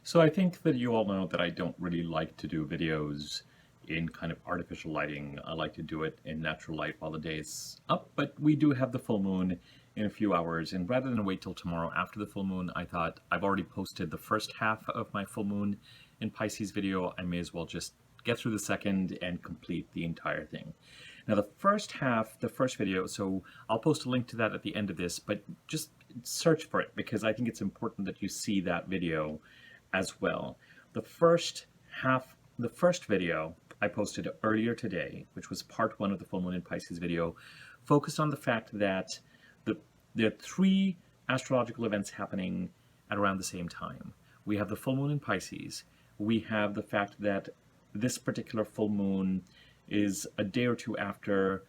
So I think that you all know that I don't really like to do videos in kind of artificial lighting. I like to do it in natural light while the day is up, but we do have the full moon in a few hours. And rather than wait till tomorrow after the full moon, I thought I've already posted the first half of my full moon in Pisces video. I may as well just get through the second and complete the entire thing. Now the first half, the first video, so I'll post a link to that at the end of this, but just search for it because I think it's important that you see that video as well. The first video I posted earlier today, which was part one of the full moon in Pisces video, focused on the fact that there are three astrological events happening at around the same time. We have the full moon in Pisces. We have the fact that this particular full moon is a day or two after,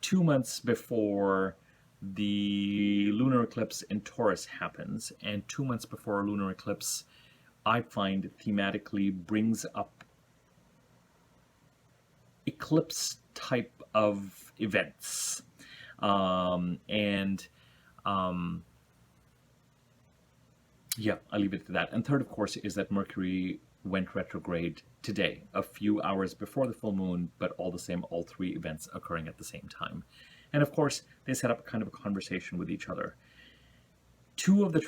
2 months before the lunar eclipse in Taurus happens, and 2 months before a lunar eclipse, I find thematically brings up eclipse type of events. Yeah, I'll leave it to that. And third, of course, is that Mercury went retrograde today, a few hours before the full moon, but all the same, all three events occurring at the same time. And of course, they set up kind of a conversation with each other. Two of the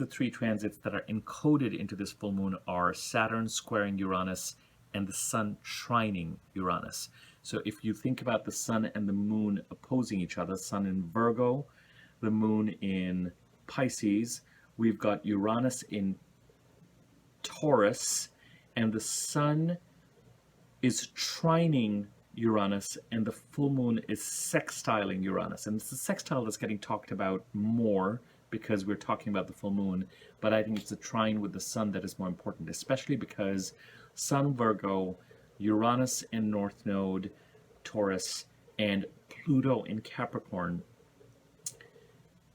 three transits that are encoded into this full moon are Saturn squaring Uranus and the Sun trining Uranus. So if you think about the Sun and the Moon opposing each other, Sun in Virgo, the Moon in Pisces, we've got Uranus in Taurus, and the Sun is trining Uranus, and the full moon is sextiling Uranus. And it's the sextile that's getting talked about more because we're talking about the full moon, but I think it's the trine with the Sun that is more important, especially because Sun Virgo, Uranus in North Node, Taurus, and Pluto in Capricorn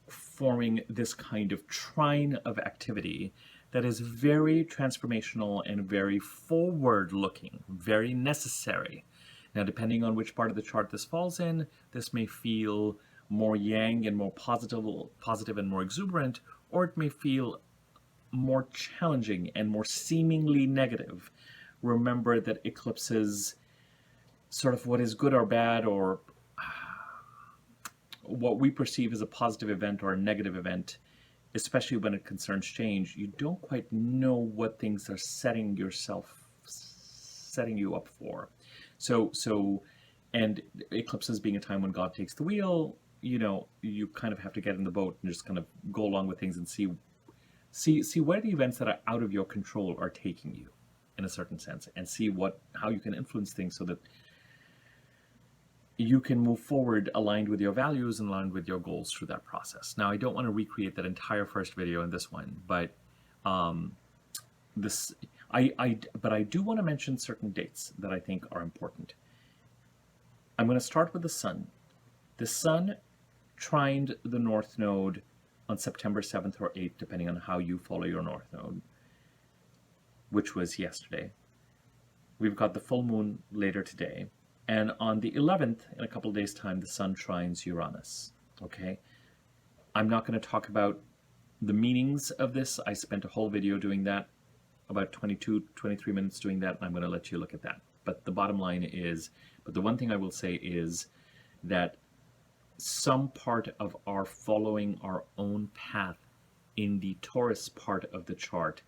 forming this kind of trine of activity that is very transformational and very forward-looking, very necessary. Now, depending on which part of the chart this falls in, this may feel more yang and more positive and more exuberant, or it may feel more challenging and more seemingly negative. Remember that eclipses, sort of what is good or bad, or what we perceive as a positive event or a negative event, especially when it concerns change, you don't quite know what things are setting you up for. So, and eclipses being a time when God takes the wheel, you kind of have to get in the boat and just kind of go along with things and see where the events that are out of your control are taking you, in a certain sense, and see how you can influence things so that you can move forward aligned with your values and aligned with your goals through that process. Now, I don't want to recreate that entire first video in this one, but I do want to mention certain dates that I think are important. I'm going to start with the Sun. The Sun trined the North Node on September 7th or 8th, depending on how you follow your North Node, which was yesterday. We've got the full moon later today. And on the 11th, in a couple of days' time, the Sun trines Uranus. Okay? I'm not going to talk about the meanings of this. I spent a whole video doing that, about 22, 23 minutes doing that, and I'm going to let you look at that. But the bottom line is, but the one thing I will say is that some part of our following our own path in the Taurus part of the chart,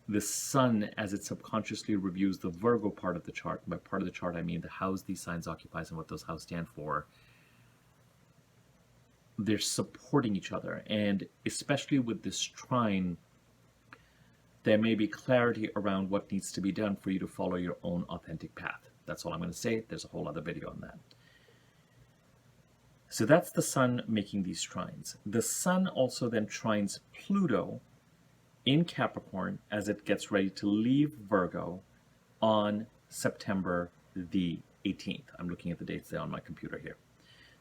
the Sun, as it subconsciously reviews the Virgo part of the chart, by part of the chart I mean the house these signs occupies and what those houses stand for, they're supporting each other. And especially with this trine, there may be clarity around what needs to be done for you to follow your own authentic path. That's all I'm going to say. There's a whole other video on that. So that's the Sun making these trines. The Sun also then trines Pluto in Capricorn as it gets ready to leave Virgo on September the 18th. I'm looking at the dates there on my computer here.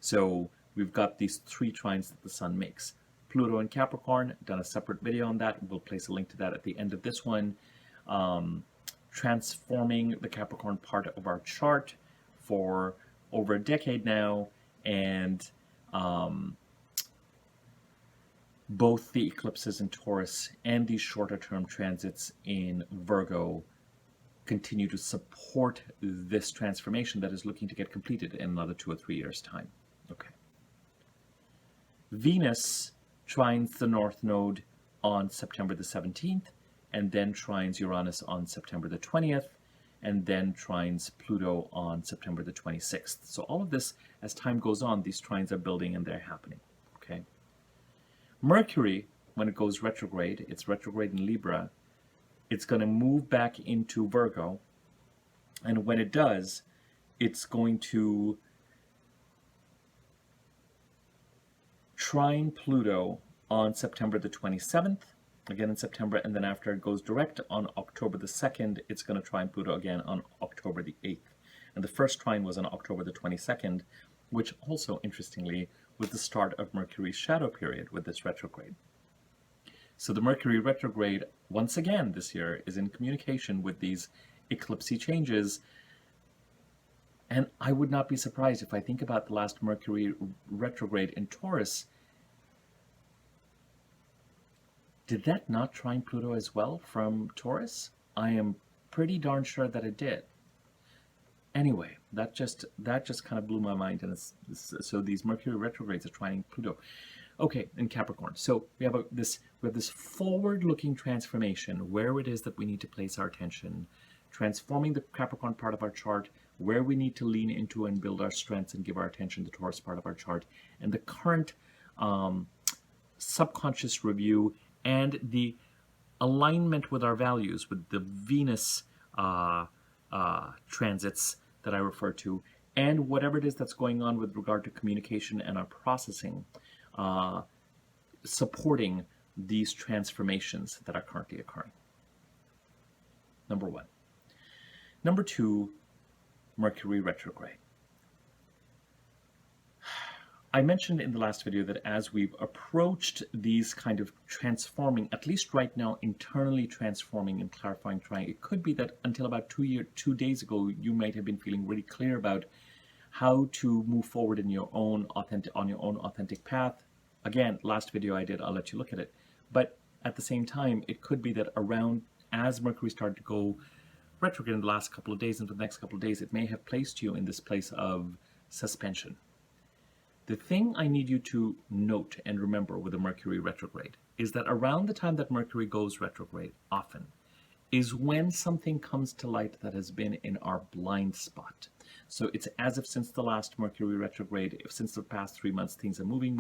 So we've got these three trines that the Sun makes. Pluto in Capricorn, done a separate video on that. We'll place a link to that at the end of this one. Transforming the Capricorn part of our chart for over a decade now, and both the eclipses in Taurus and these shorter term transits in Virgo continue to support this transformation that is looking to get completed in another 2 or 3 years' time. Okay. Venus trines the North Node on September the 17th, and then trines Uranus on September the 20th, and then trines Pluto on September the 26th. So all of this, as time goes on, these trines are building and they're happening. Okay. Mercury, when it goes retrograde, it's retrograde in Libra, it's going to move back into Virgo, and when it does, it's going to trine Pluto on September the 27th, again in September, and then after it goes direct on October the 2nd, it's going to trine Pluto again on October the 8th. And the first trine was on October the 22nd, which also, interestingly, was the start of Mercury's shadow period with this retrograde. So the Mercury retrograde, once again this year, is in communication with these eclipsy changes. And I would not be surprised if I think about the last Mercury retrograde in Taurus. Did that not trine Pluto as well from Taurus? I am pretty darn sure that it did. Anyway, that just kind of blew my mind. And so these Mercury retrogrades are trining Pluto. Okay, in Capricorn. So we have this forward-looking transformation where it is that we need to place our attention, transforming the Capricorn part of our chart, where we need to lean into and build our strengths and give our attention to the Taurus part of our chart, and the current subconscious review and the alignment with our values, with the Venus transits that I refer to, and whatever it is that's going on with regard to communication and our processing, supporting these transformations that are currently occurring. Number one. Number two, Mercury retrograde. I mentioned in the last video that as we've approached these kind of transforming, at least right now, internally transforming and clarifying, it could be that until about 2 days ago, you might have been feeling really clear about how to move forward in your own authentic path. Again, last video I did, I'll let you look at it. But at the same time, it could be that around, as Mercury started to go retrograde in the last couple of days and for the next couple of days, it may have placed you in this place of suspension. The thing I need you to note and remember with the Mercury retrograde is that around the time that Mercury goes retrograde, often, is when something comes to light that has been in our blind spot. So it's as if since the last Mercury retrograde, since the past 3 months, things are moving,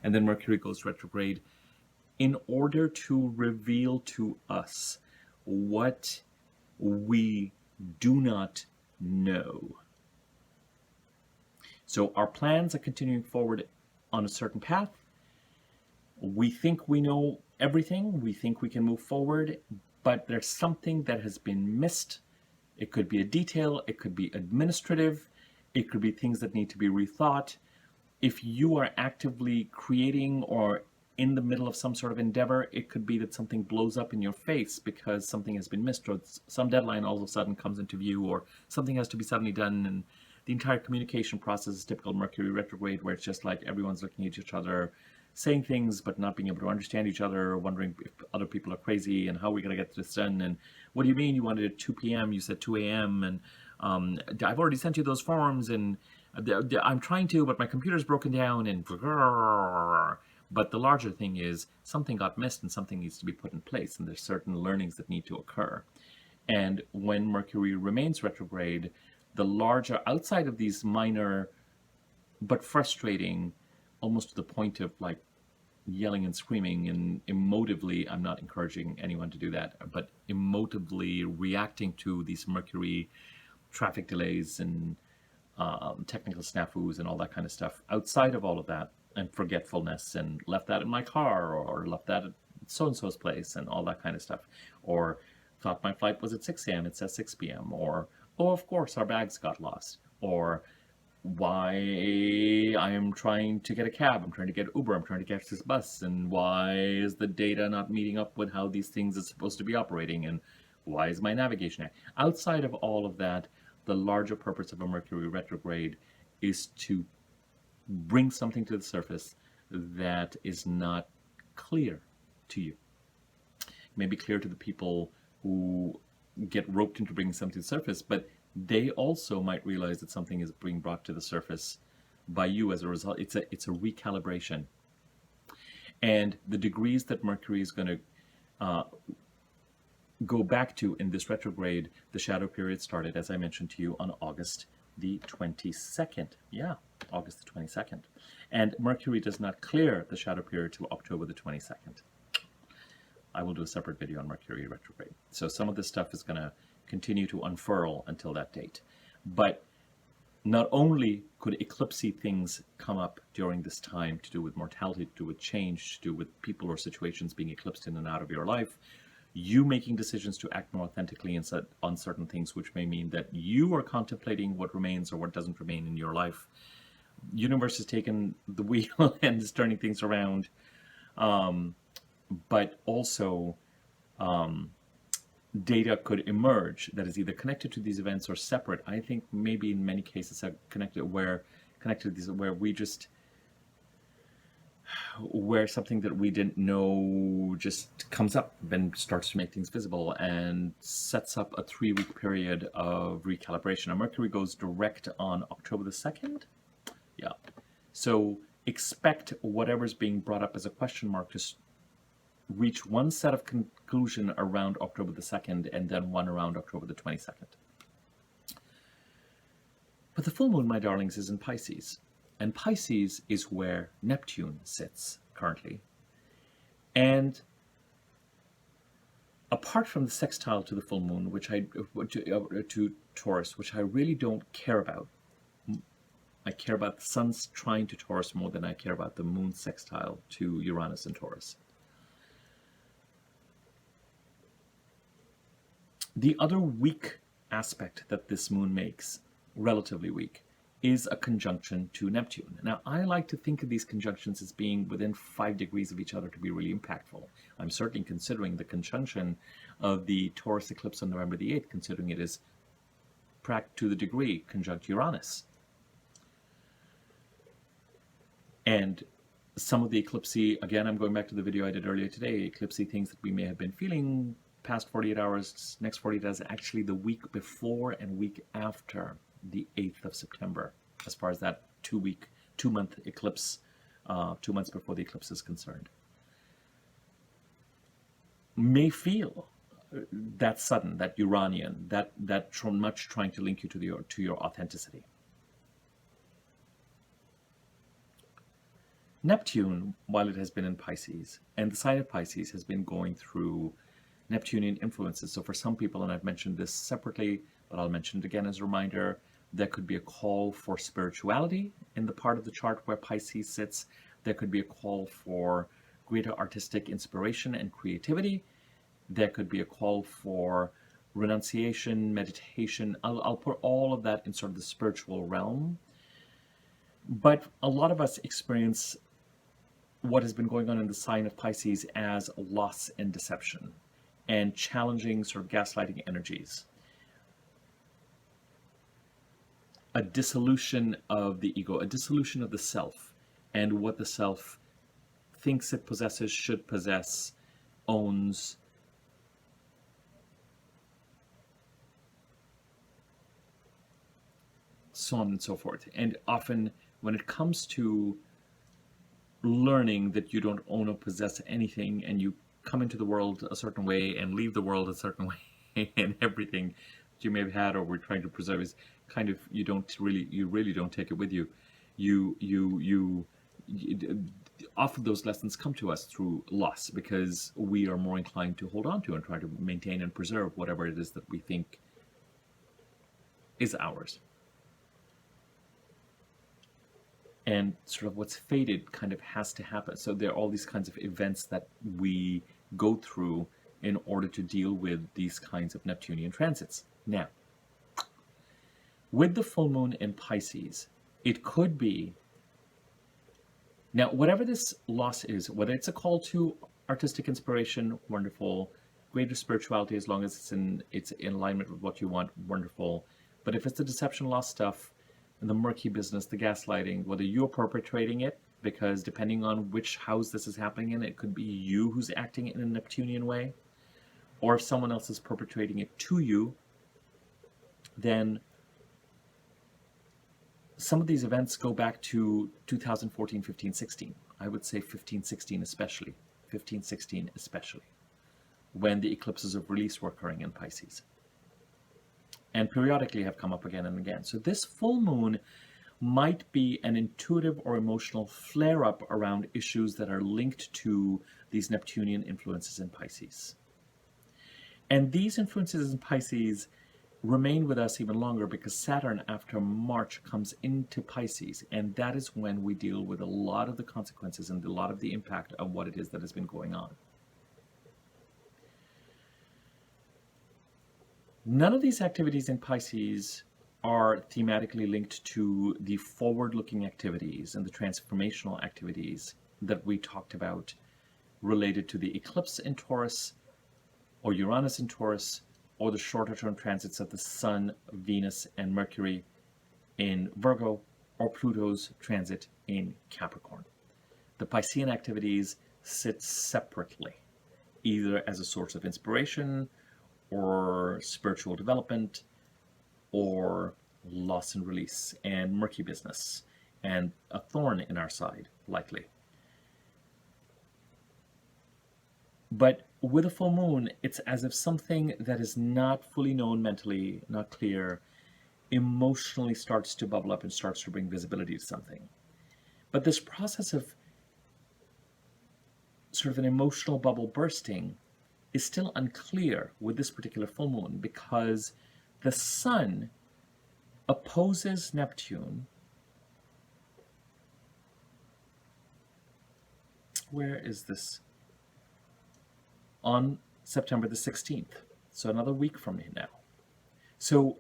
and then Mercury goes retrograde in order to reveal to us what we do not know. So our plans are continuing forward on a certain path. We think we know everything. We think we can move forward, but there's something that has been missed. It could be a detail. It could be administrative. It could be things that need to be rethought. If you are actively creating or in the middle of some sort of endeavor, it could be that something blows up in your face because something has been missed, or some deadline all of a sudden comes into view, or something has to be suddenly done, and the entire communication process is typical Mercury retrograde, where it's just like everyone's looking at each other, saying things but not being able to understand each other, wondering if other people are crazy and how are we going to get this done, and what do you mean you wanted it at 2 p.m., you said 2 a.m., and I've already sent you those forms, and I'm trying to, but my computer's broken down, and but the larger thing is something got missed and something needs to be put in place, and there's certain learnings that need to occur. And when Mercury remains retrograde, the larger, outside of these minor but frustrating, almost to the point of like yelling and screaming and emotively, I'm not encouraging anyone to do that, but emotively reacting to these Mercury traffic delays and technical snafus and all that kind of stuff. Outside of all of that, and forgetfulness, and left that in my car, or left that at so-and-so's place, and all that kind of stuff, or thought my flight was at 6 a.m., it says 6 p.m., or, oh, of course, our bags got lost, or why I am trying to get a cab, I'm trying to get Uber, I'm trying to catch this bus, and why is the data not meeting up with how these things are supposed to be operating, and why is my navigation? Outside of all of that, the larger purpose of a Mercury retrograde is to bring something to the surface that is not clear to you. It may be clear to the people who get roped into bringing something to the surface, but they also might realize that something is being brought to the surface by you as a result. It's a recalibration. And the degrees that Mercury is going to go back to in this retrograde, the shadow period started, as I mentioned to you, on August the 22nd. Yeah, August the 22nd. And Mercury does not clear the shadow period till October the 22nd. I will do a separate video on Mercury retrograde. So some of this stuff is going to continue to unfurl until that date. But not only could eclipsy things come up during this time to do with mortality, to do with change, to do with people or situations being eclipsed in and out of your life, you making decisions to act more authentically on certain things, which may mean that you are contemplating what remains or what doesn't remain in your life. Universe has taken the wheel and is turning things around. But also data could emerge that is either connected to these events or separate. I think maybe in many cases are connected to these, where something that we didn't know just comes up and starts to make things visible and sets up a 3-week period of recalibration. Now, Mercury goes direct on October the 2nd. Yeah. So expect whatever's being brought up as a question mark to reach one set of conclusion around October the 2nd and then one around October the 22nd. But the full moon, my darlings, is in Pisces. And Pisces is where Neptune sits currently. And apart from the sextile to the full moon, to Taurus, which I really don't care about. I care about the sun's trine to Taurus more than I care about the moon sextile to Uranus and Taurus. The other weak aspect that this moon makes, relatively weak, is a conjunction to Neptune. Now, I like to think of these conjunctions as being within 5 degrees of each other to be really impactful. I'm certainly considering the conjunction of the Taurus eclipse on November the 8th, considering it is to the degree conjunct Uranus. And some of the eclipsy, again, I'm going back to the video I did earlier today, eclipsy things that we may have been feeling past 48 hours, next 48 hours, actually the week before and week after the 8th of September, as far as that 2-month eclipse, 2 months before the eclipse is concerned, may feel that sudden, that Uranian, that much trying to link you to your authenticity. Neptune, while it has been in Pisces, and the sign of Pisces has been going through Neptunian influences. So for some people, and I've mentioned this separately, but I'll mention it again as a reminder, there could be a call for spirituality in the part of the chart where Pisces sits. There could be a call for greater artistic inspiration and creativity. There could be a call for renunciation, meditation. I'll put all of that in sort of the spiritual realm. But a lot of us experience what has been going on in the sign of Pisces as loss and deception and challenging sort of gaslighting energies. A dissolution of the ego, a dissolution of the self, and what the self thinks it possesses, should possess, owns. So on and so forth. And often when it comes to learning that you don't own or possess anything, and you come into the world a certain way and leave the world a certain way, and everything that you may have had or were trying to preserve is kind of, you really don't take it with you. Often those lessons come to us through loss, because we are more inclined to hold on to and try to maintain and preserve whatever it is that we think is ours. And sort of what's fated kind of has to happen. So there are all these kinds of events that we go through in order to deal with these kinds of Neptunian transits. Now, with the full moon in Pisces, it could be, now whatever this loss is, whether it's a call to artistic inspiration, wonderful, greater spirituality, as long as it's in alignment with what you want, wonderful. But if it's the deception, loss stuff, and the murky business, the gaslighting, whether you're perpetrating it because depending on which house this is happening in, it could be you who's acting in a Neptunian way, or if someone else is perpetrating it to you, then some of these events go back to 2014, 15, 16. I would say 15, 16 especially. 15, 16 especially, when the eclipses of release were occurring in Pisces. And periodically have come up again and again. So this full moon might be an intuitive or emotional flare-up around issues that are linked to these Neptunian influences in Pisces. And these influences in Pisces remain with us even longer because Saturn, after March, comes into Pisces, and that is when we deal with a lot of the consequences and a lot of the impact of what it is that has been going on. None of these activities in Pisces are thematically linked to the forward-looking activities and the transformational activities that we talked about related to the eclipse in Taurus or Uranus in Taurus, or the shorter-term transits of the Sun, Venus, and Mercury in Virgo, or Pluto's transit in Capricorn. The Piscean activities sit separately, either as a source of inspiration, or spiritual development, or loss and release, and murky business, and a thorn in our side, likely. But with a full moon, it's as if something that is not fully known mentally, not clear, emotionally starts to bubble up and starts to bring visibility to something. But this process of sort of an emotional bubble bursting is still unclear with this particular full moon because the Sun opposes Neptune. Where is this? On September the 16th, so another week from now. So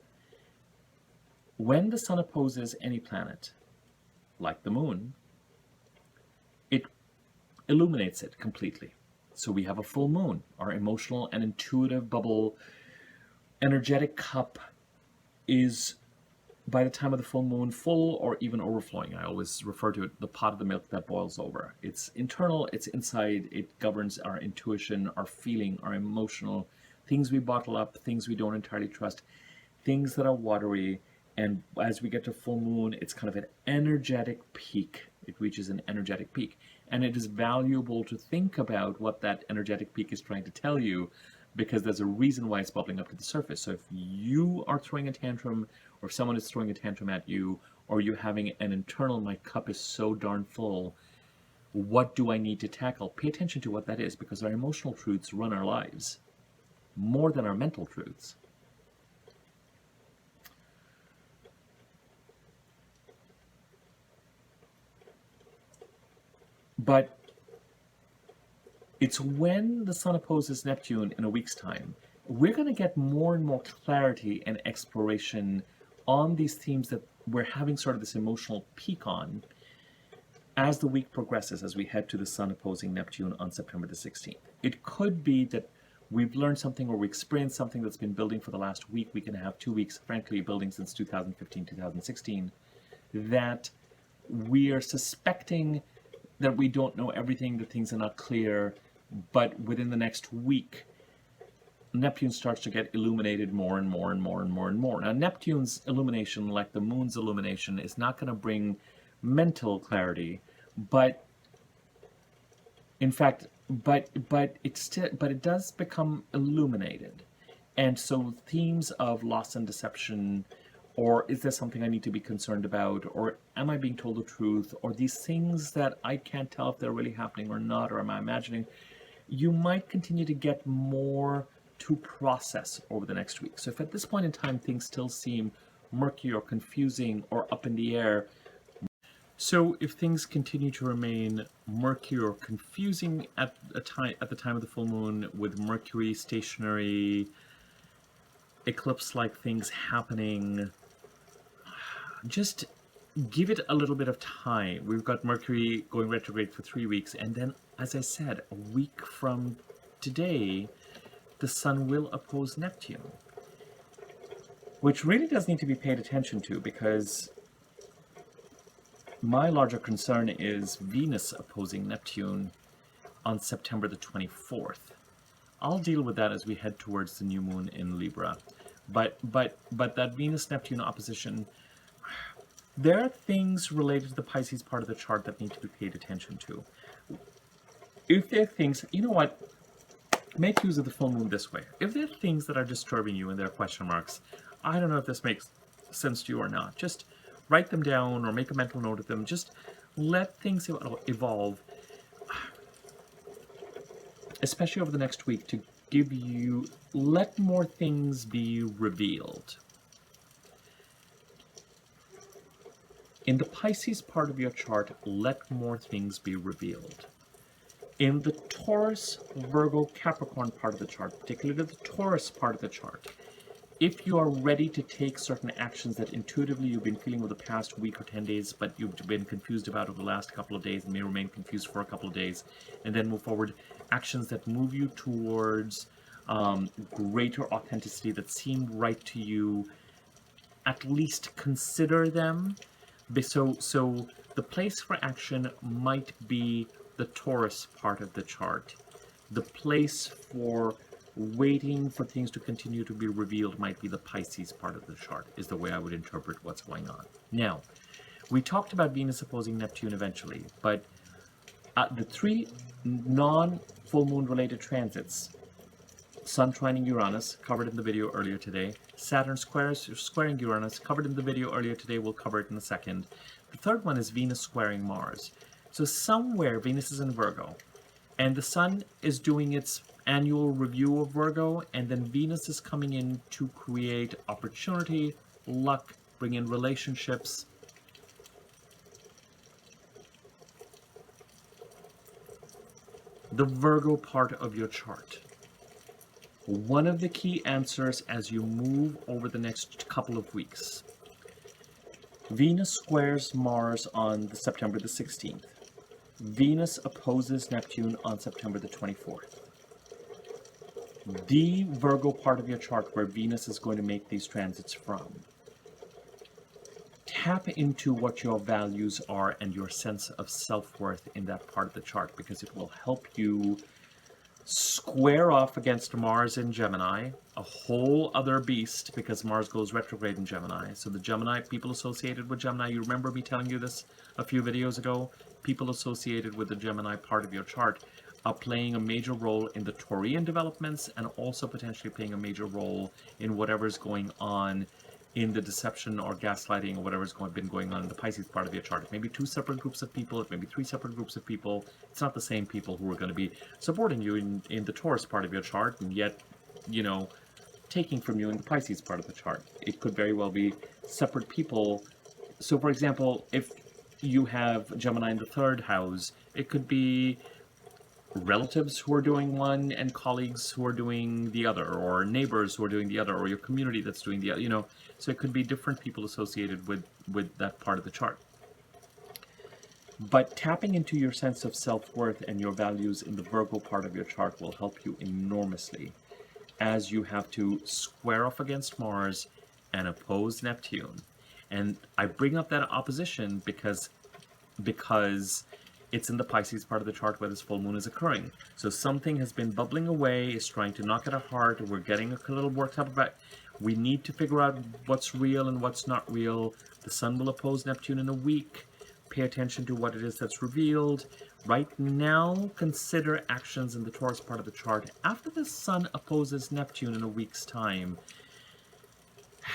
when the Sun opposes any planet, like the Moon, it illuminates it completely. So we have a full moon. Our emotional and intuitive bubble, energetic cup is, by the time of the full moon, full or even overflowing. I always refer to it, the pot of the milk that boils over. It's internal, it's inside, it governs our intuition, our feeling, our emotional, things we bottle up, things we don't entirely trust, things that are watery. And as we get to full moon, it's kind of an energetic peak. It reaches an energetic peak. And it is valuable to think about what that energetic peak is trying to tell you, because there's a reason why it's bubbling up to the surface. So if you are throwing a tantrum, or if someone is throwing a tantrum at you, or you're having an internal, my cup is so darn full, what do I need to tackle? Pay attention to what that is, because our emotional truths run our lives more than our mental truths. But it's when the Sun opposes Neptune in a week's time, we're going to get more and more clarity and exploration on these themes that we're having sort of this emotional peak on as the week progresses, as we head to the Sun opposing Neptune on September the 16th. It could be that we've learned something or we experienced something that's been building for the last week and a half, 2 weeks, frankly, building since 2015, 2016, that we are suspecting that we don't know everything, that things are not clear, but within the next week, Neptune starts to get illuminated more and more and more and more and more. Now, Neptune's illumination, like the moon's illumination, is not going to bring mental clarity, but in fact, but it does become illuminated. And so themes of loss and deception, or is there something I need to be concerned about, or am I being told the truth, or these things that I can't tell if they're really happening or not, or am I imagining, you might continue to get more to process over the next week. So if at this point in time things still seem murky or confusing or up in the air, so if things continue to remain murky or confusing at the time of the full moon, with Mercury stationary, eclipse-like things happening, just give it a little bit of time. We've got Mercury going retrograde for 3 weeks, and then, as I said, a week from today, the Sun will oppose Neptune, which really does need to be paid attention to, because My larger concern is Venus opposing Neptune on September the 24th. I'll deal with that as we head towards the new moon in Libra. But that Venus-Neptune opposition, there are things related to the Pisces part of the chart that need to be paid attention to. If there are things, you know what, make use of the full moon this way. If there are things that are disturbing you and there are question marks, I don't know if this makes sense to you or not. Just write them down or make a mental note of them. Just let things evolve, especially over the next week, to give you, let more things be revealed. In the Pisces part of your chart, let more things be revealed. In the Taurus, Virgo, Capricorn part of the chart, particularly the Taurus part of the chart, if you are ready to take certain actions that intuitively you've been feeling over the past week or 10 days, but you've been confused about over the last couple of days and may remain confused for a couple of days, and then move forward, actions that move you towards greater authenticity that seem right to you, at least consider them. So the place for action might be the Taurus part of the chart. The place for waiting for things to continue to be revealed might be the Pisces part of the chart, is the way I would interpret what's going on. Now, we talked about Venus opposing Neptune eventually, but the three non-full moon related transits, Sun trining Uranus, covered in the video earlier today. Saturn squaring Uranus, covered in the video earlier today. We'll cover it in a second. The third one is Venus squaring Mars. So somewhere Venus is in Virgo, and the Sun is doing its annual review of Virgo, and then Venus is coming in to create opportunity, luck, bring in relationships. The Virgo part of your chart. One of the key answers as you move over the next couple of weeks. Venus squares Mars on September the 16th. Venus opposes Neptune on September the 24th. The Virgo part of your chart where Venus is going to make these transits from. Tap into what your values are and your sense of self-worth in that part of the chart, because it will help you square off against Mars in Gemini, a whole other beast, because Mars goes retrograde in Gemini. So the Gemini, people associated with Gemini, you remember me telling you this a few videos ago, people associated with the Gemini part of your chart are playing a major role in the Taurian developments, and also potentially playing a major role in whatever's going on in the deception or gaslighting or whatever's been going on in the Pisces part of your chart. It may be two separate groups of people, it may be three separate groups of people. It's not the same people who are going to be supporting you in the Taurus part of your chart, and yet, you know, taking from you in the Pisces part of the chart. It could very well be separate people. So, for example, if you have Gemini in the third house, it could be relatives who are doing one and colleagues who are doing the other, or neighbors who are doing the other, or your community that's doing the other, you know. So it could be different people associated with that part of the chart. But tapping into your sense of self-worth and your values in the Virgo part of your chart will help you enormously as you have to square off against Mars and oppose Neptune. And I bring up that opposition because it's in the Pisces part of the chart where this full moon is occurring. So something has been bubbling away, is trying to knock at our heart, we're getting a little worked up about. We need to figure out what's real and what's not real. The Sun will oppose Neptune in a week. Pay attention to what it is that's revealed. Right now, consider actions in the Taurus part of the chart. After the Sun opposes Neptune in a week's time,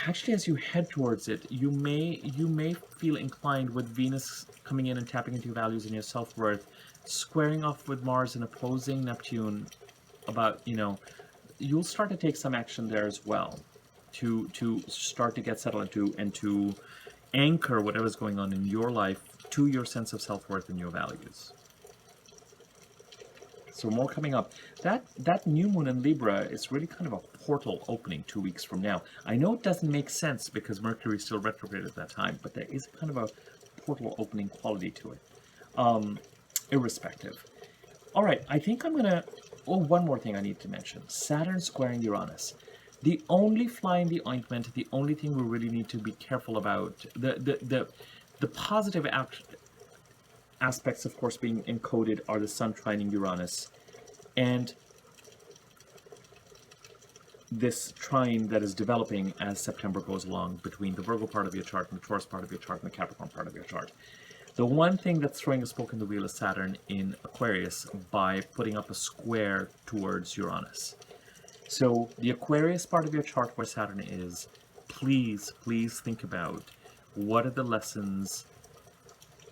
actually, as you head towards it, you may feel inclined, with Venus coming in and tapping into your values and your self-worth, squaring off with Mars and opposing Neptune, about, you know, you'll start to take some action there as well, to start to get settled and to anchor whatever's going on in your life to your sense of self-worth and your values. So more coming up. That new moon in Libra is really kind of a portal opening 2 weeks from now. I know it doesn't make sense because Mercury is still retrograde at that time, but there is kind of a portal opening quality to it. Irrespective. All right, I think I'm gonna. Oh, one more thing I need to mention: Saturn squaring Uranus. The only fly in the ointment, the only thing we really need to be careful about, the positive aspects, of course, being encoded are the Sun trining Uranus, and this trine that is developing as September goes along between the Virgo part of your chart and the Taurus part of your chart and the Capricorn part of your chart. The one thing that's throwing a spoke in the wheel is Saturn in Aquarius by putting up a square towards Uranus. So the Aquarius part of your chart where Saturn is, please think about what are the lessons.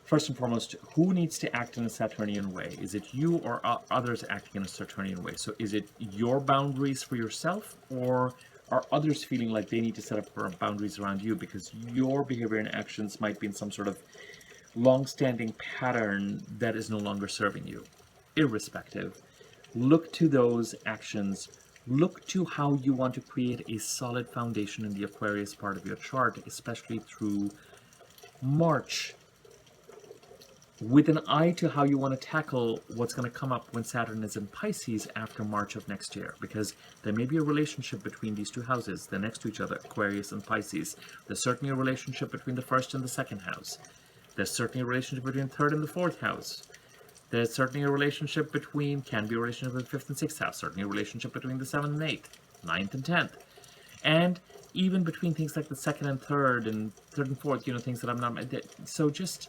First and foremost, who needs to act in a Saturnian way? Is it you or others acting in a Saturnian way? So is it your boundaries for yourself, or are others feeling like they need to set up boundaries around you because your behavior and actions might be in some sort of long-standing pattern that is no longer serving you? Irrespective, look to those actions. Look to how you want to create a solid foundation in the Aquarius part of your chart, especially through March, with an eye to how you want to tackle what's going to come up when Saturn is in Pisces after March of next year, because there may be a relationship between these two houses. They're next to each other, Aquarius and Pisces. There's certainly a relationship between the first and the second house. There's certainly a relationship between the third and the fourth house. There's certainly a relationship between, can be a relationship with the fifth and sixth house, certainly a relationship between the seventh and eighth, ninth and 10th. And even between things like the second and third and fourth, things that I'm not, so just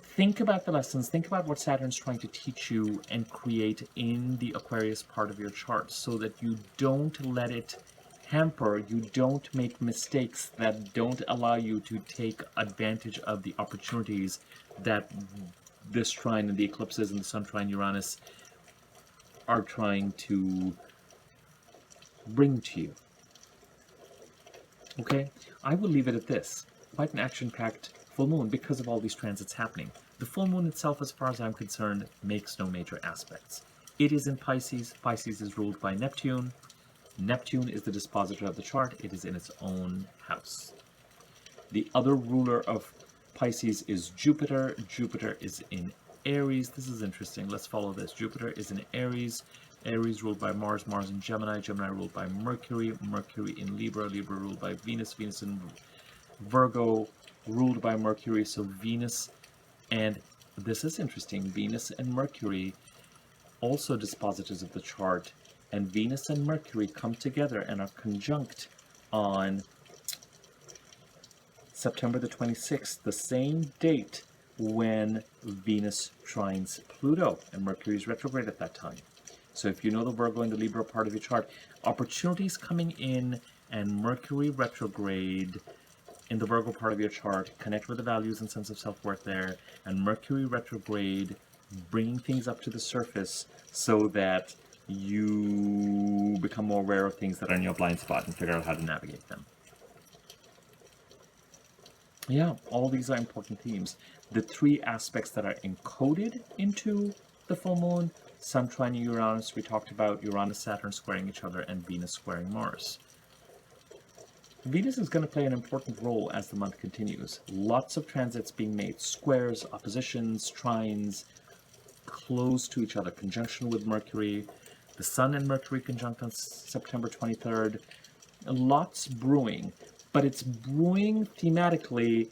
think about the lessons, think about what Saturn's trying to teach you and create in the Aquarius part of your chart so that you don't let it hamper, you don't make mistakes that don't allow you to take advantage of the opportunities that this trine and the eclipses and the Sun trine Uranus are trying to bring to you. Okay, I will leave it at this. Quite an action-packed full moon because of all these transits happening. The full moon itself, as far as I'm concerned, makes no major aspects. It is in Pisces. Pisces is ruled by Neptune. Neptune is the dispositor of the chart. It is in its own house. The other ruler of Pisces is Jupiter. Jupiter is in Aries. This is interesting. Let's follow this. Jupiter is in Aries. Aries ruled by Mars. Mars in Gemini. Gemini ruled by Mercury. Mercury in Libra. Libra ruled by Venus. Venus in Virgo ruled by Mercury. So Venus, and this is interesting, Venus and Mercury also dispositors of the chart, and Venus and Mercury come together and are conjunct on September the 26th, the same date when Venus trines Pluto, and Mercury is retrograde at that time. So if you know the Virgo and the Libra part of your chart, opportunities coming in, and Mercury retrograde in the Virgo part of your chart, connect with the values and sense of self-worth there, and Mercury retrograde bringing things up to the surface so that you become more aware of things that are in your blind spot and figure out how to navigate them. Yeah, all these are important themes. The three aspects that are encoded into the full moon: Sun trining Uranus, we talked about Uranus, Saturn squaring each other, and Venus squaring Mars. Venus is going to play an important role as the month continues. Lots of transits being made, squares, oppositions, trines, close to each other, conjunction with Mercury, the Sun and Mercury conjunct on September 23rd. Lots brewing, but it's brewing thematically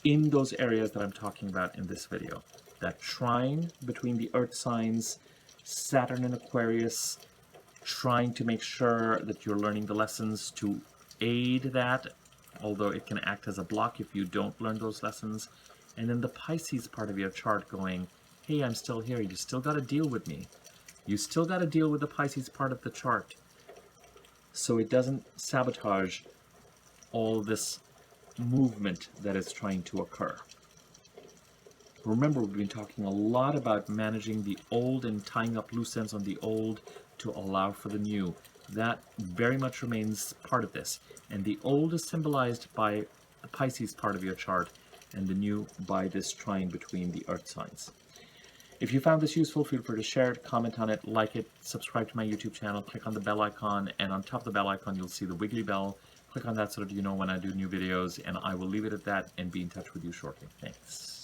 in those areas that I'm talking about in this video. That trine between the Earth signs, Saturn and Aquarius, trying to make sure that you're learning the lessons to aid that, although it can act as a block if you don't learn those lessons. And then the Pisces part of your chart going, hey, I'm still here, you still got to deal with me. You still got to deal with the Pisces part of the chart so it doesn't sabotage all this movement that is trying to occur. Remember, we've been talking a lot about managing the old and tying up loose ends on the old to allow for the new. That very much remains part of this. And the old is symbolized by the Pisces part of your chart, and the new by this trine between the Earth signs. If you found this useful, feel free to share it, comment on it, like it, subscribe to my YouTube channel, click on the bell icon, and on top of the bell icon you'll see the wiggly bell. Click on that so that you know when I do new videos, and I will leave it at that and be in touch with you shortly. Thanks.